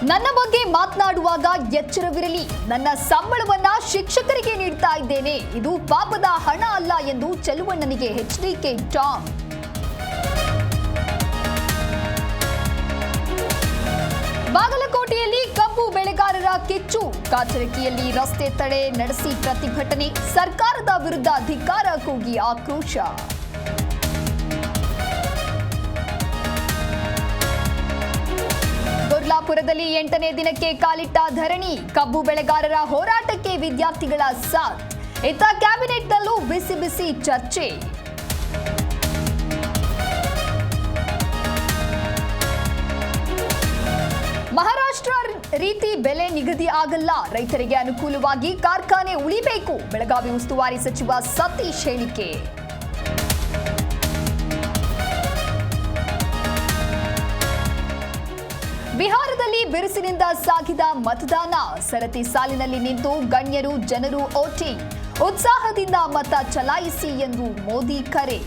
ನನ್ನ ಬಗ್ಗೆ ಮಾತನಾಡುವಾಗ ಎಚ್ಚರವಿರಲಿ. ನನ್ನ ಸಂಬಳವನ್ನ ಶಿಕ್ಷಕರಿಗೆ ನೀಡ್ತಾ ಇದ್ದೇನೆ. ಇದು ಪಾಪದ ಹಣ ಅಲ್ಲ ಎಂದು ಚೆಲುವಣ್ಣನಿಗೆ ಎಚ್ಡಿಕೆ ಟಾಂಗ್. ಬಾಗಲಕೋಟೆಯಲ್ಲಿ ಕಬ್ಬು ಬೆಳೆಗಾರರ ಕಿಚ್ಚು. ಕಾಚರಕಿಯಲ್ಲಿ ರಸ್ತೆ ತಡೆ ನಡೆಸಿ ಪ್ರತಿಭಟನೆ. ಸರ್ಕಾರದ ವಿರುದ್ಧ ಧಿಕ್ಕಾರ ಕೂಗಿ ಆಕ್ರೋಶ. ಕೊಲ್ಲಾಪುರದಲ್ಲಿ 8ನೇ ದಿನಕ್ಕೆ ಕಾಲಿಟ್ಟ ಧರಣಿ. ಕಬ್ಬು ಬೆಳೆಗಾರರ ಹೋರಾಟಕ್ಕೆ ವಿದ್ಯಾರ್ಥಿಗಳ ಸಾಥ್. ಇತ್ತ ಕ್ಯಾಬಿನೆಟ್ನಲ್ಲೂ ಬಿಸಿ ಬಿಸಿ ಚರ್ಚೆ. ಮಹಾರಾಷ್ಟ್ರ ರೀತಿ ಬೆಲೆ ನಿಗದಿ ಆಗಲ್ಲ. ರೈತರಿಗೆ ಅನುಕೂಲವಾಗಿ ಕಾರ್ಖಾನೆ ಉಳಿಬೇಕು. ಬೆಳಗಾವಿ ಉಸ್ತುವಾರಿ ಸಚಿವ ಸತೀಶ್ ಹೇಳಿಕೆ. ಬಿಹಾರದಲ್ಲಿ ಬಿರುಸಿನಿಂದ ಸಾಗಿದ ಮತದಾನ. ಸರತಿ ಸಾಲಿನಲ್ಲಿ ನಿಂತು ಗಣ್ಯರು ಜನರು ವೋಟಿಂಗ್. ಉತ್ಸಾಹದಿಂದ ಮತ ಚಲಾಯಿಸಿ ಎಂದು ಮೋದಿ ಕರೆ.